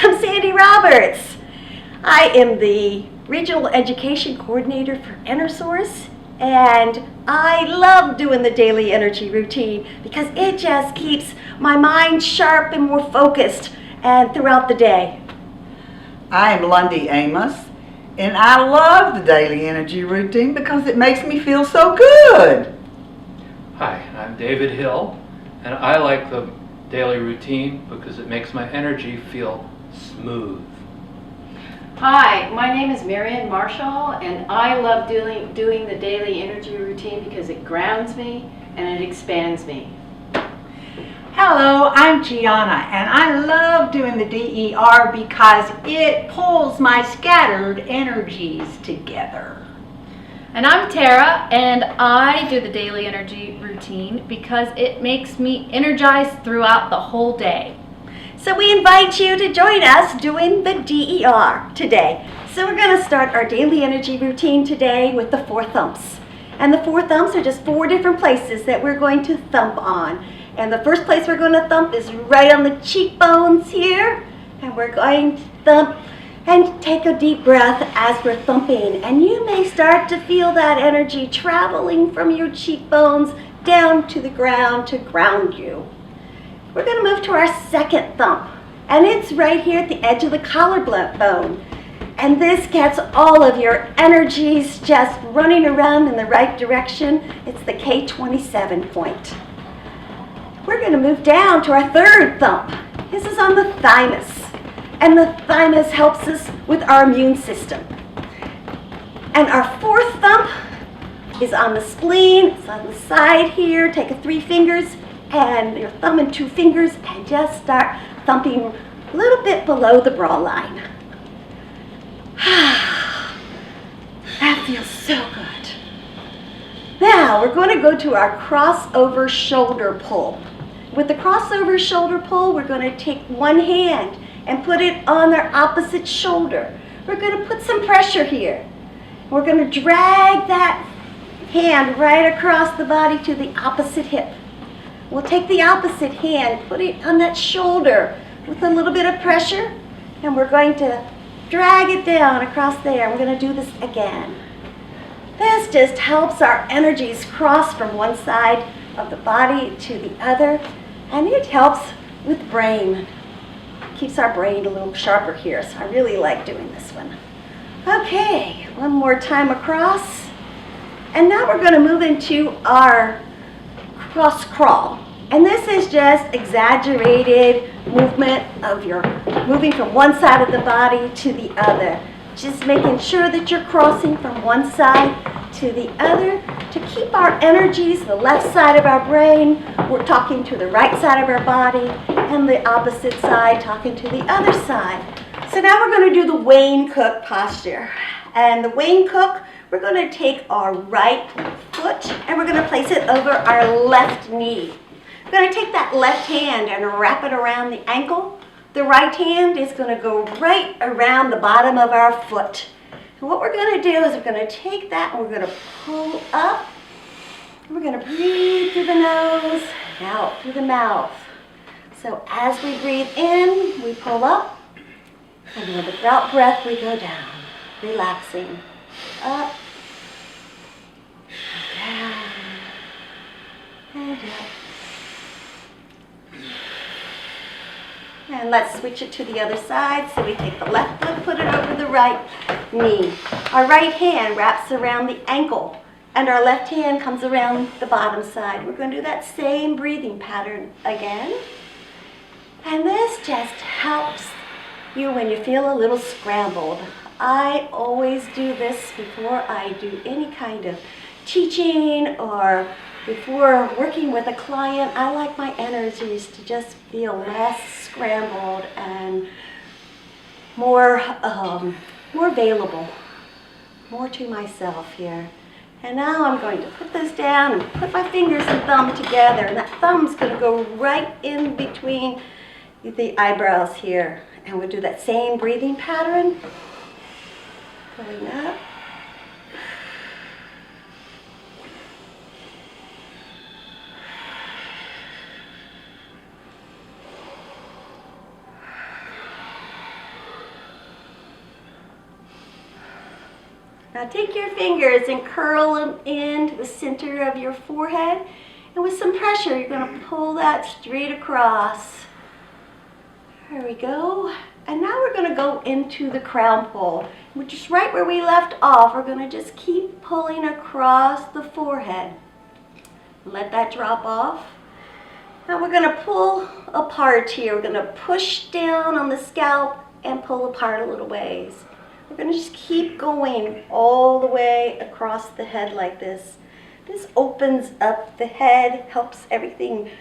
I'm Sandi Roberts. I am the Regional Education Coordinator for EnerSource, and I love doing the daily energy routine because it just keeps my mind sharp and more focused and throughout the day. I'm Lundy Amos, and I love the daily energy routine because it makes me feel so good. Hi, I'm David Hill, and I like the daily routine because it makes my energy feel smooth. Hi, my name is Marian Marshall, and I love doing the daily energy routine because it grounds me and it expands me. Hello, I'm Gianna, and I love doing the DER because it pulls my scattered energies together. And I'm Tara, and I do the daily energy routine because it makes me energized throughout the whole day. So we invite you to join us doing the DER today. So we're going to start our daily energy routine today with the 4 thumps. And the 4 thumps are just 4 different places that we're going to thump on. And the first place we're going to thump is right on the cheekbones here. And we're going to thump and take a deep breath as we're thumping. And you may start to feel that energy traveling from your cheekbones down to the ground to ground you. We're going to move to our second thump. And it's right here at the edge of the collarbone. And this gets all of your energies just running around in the right direction. It's the K27 point. We're going to move down to our third thump. This is on the thymus. And the thymus helps us with our immune system. And our fourth thump is on the spleen. It's on the side here. Take 3 fingers and your thumb and 2 fingers and just start thumping a little bit below the bra line. That feels so good. Now we're going to go to our crossover shoulder pull. With the crossover shoulder pull, we're going to take one hand and put it on our opposite shoulder. We're going to put some pressure here. We're going to drag that hand right across the body to the opposite hip. We'll take the opposite hand, put it on that shoulder with a little bit of pressure, and we're going to drag it down across there. We're going to do this again. This just helps our energies cross from one side of the body to the other, and it helps with brain. Keeps our brain a little sharper here, so I really like doing this one. Okay, one more time across. And now we're going to move into our cross crawl. And this is just exaggerated movement of your moving from one side of the body to the other. Just making sure that you're crossing from one side to the other to keep our energies, the left side of our brain, we're talking to the right side of our body, and the opposite side talking to the other side. So now we're going to do the Wayne Cook posture. And the Wayne Cook, we're going to take our right foot and we're going to place it over our left knee. We're going to take that left hand and wrap it around the ankle. The right hand is going to go right around the bottom of our foot. And what we're going to do is we're going to take that and we're going to pull up. We're going to breathe through the nose and out through the mouth. So as we breathe in, we pull up. And then with out breath, we go down, relaxing. Up, down, and up. And let's switch it to the other side. So we take the left foot, put it over the right knee. Our right hand wraps around the ankle, and our left hand comes around the bottom side. We're going to do that same breathing pattern again. And this just helps you when you feel a little scrambled. I always do this before I do any kind of teaching or before working with a client. I like my energies to just feel less scrambled and more available, more to myself here. And now I'm going to put this down and put my fingers and thumb together, and that thumb's going to go right in between the eyebrows here. And we'll do that same breathing pattern, pulling up. Now take your fingers and curl them into the center of your forehead. And with some pressure, you're going to pull that straight across. There we go. And now we're going to go into the crown pull, which is right where we left off. We're going to just keep pulling across the forehead. Let that drop off. Now we're going to pull apart here. We're going to push down on the scalp and pull apart a little ways. We're going to just keep going all the way across the head like this. This opens up the head, helps everything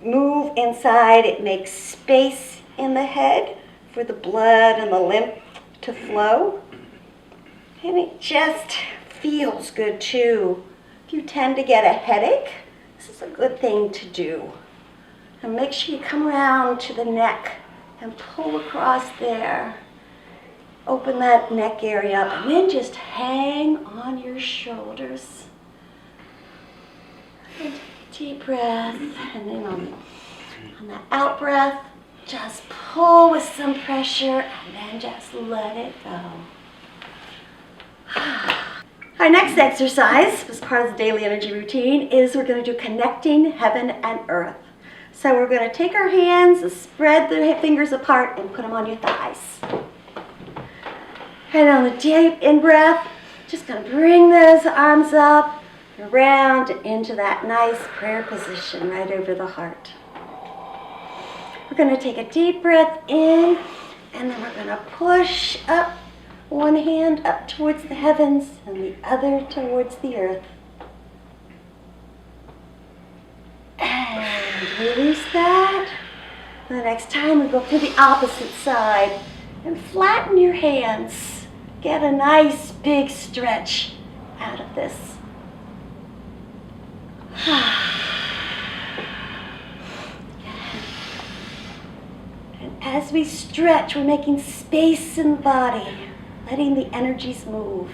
move inside. It makes space in the head for the blood and the lymph to flow. And it just feels good too. If you tend to get a headache, this is a good thing to do. And make sure you come around to the neck and pull across there. Open that neck area up and then just hang on your shoulders. And take a deep breath, and then on the out breath, just pull with some pressure and then just let it go. Our next exercise, as part of the daily energy routine, is we're going to do connecting heaven and earth. So we're going to take our hands and spread the fingers apart and put them on your thighs. And on the deep in-breath, just going to bring those arms up, around into that nice prayer position right over the heart. We're going to take a deep breath in, and then we're going to push up, one hand up towards the heavens and the other towards the earth. And release that. The next time we go to the opposite side and flatten your hands. Get a nice big stretch out of this. And as we stretch, we're making space in the body, letting the energies move.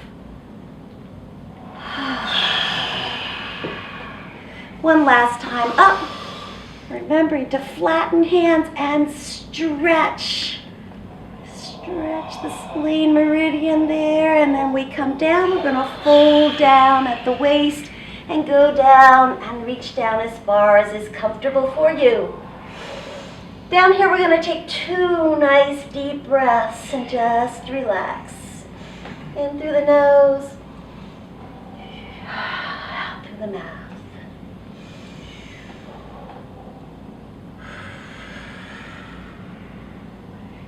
One last time up, remembering to flatten hands and stretch. Stretch the spleen meridian there, and then we come down. We're going to fold down at the waist and go down and reach down as far as is comfortable for you. Down here, we're going to take 2 nice deep breaths and just relax. In through the nose, out through the mouth.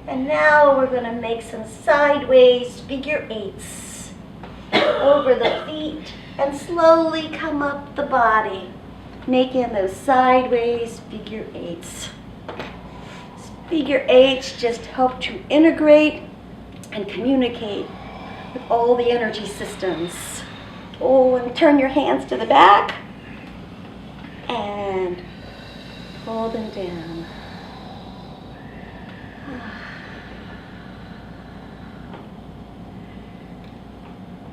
And now we're going to make some sideways figure 8s over the feet and slowly come up the body, making those sideways figure 8s. Figure 8s just help to integrate and communicate with all the energy systems. Oh, and turn your hands to the back and pull them down.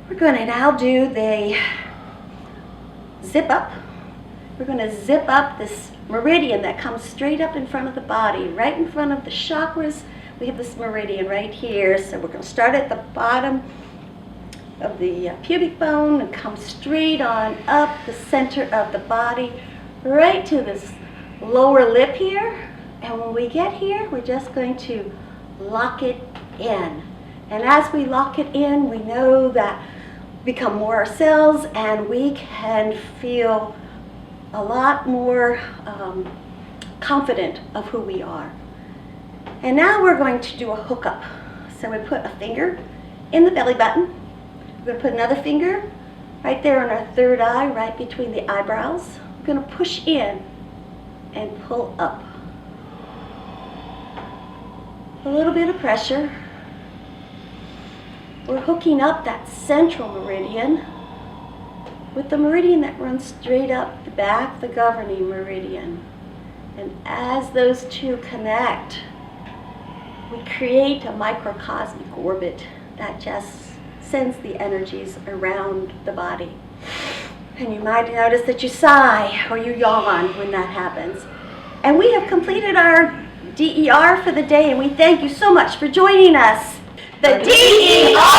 We're going to now do the zip up. We're going to zip up this meridian that comes straight up in front of the body, right in front of the chakras. We have this meridian right here. So we're going to start at the bottom of the pubic bone and come straight on up the center of the body, right to this lower lip here. And when we get here, we're just going to lock it in. And as we lock it in, we know that we become more ourselves and we can feel a lot more confident of who we are. And now we're going to do a hookup. So we put a finger in the belly button. We're going to put another finger right there on our third eye, right between the eyebrows. We're going to push in and pull up. A little bit of pressure. We're hooking up that central meridian with the meridian that runs straight up the back, the governing meridian. And as those two connect, we create a microcosmic orbit that just sends the energies around the body. And you might notice that you sigh or you yawn when that happens. And we have completed our DER for the day, and we thank you so much for joining us. The DER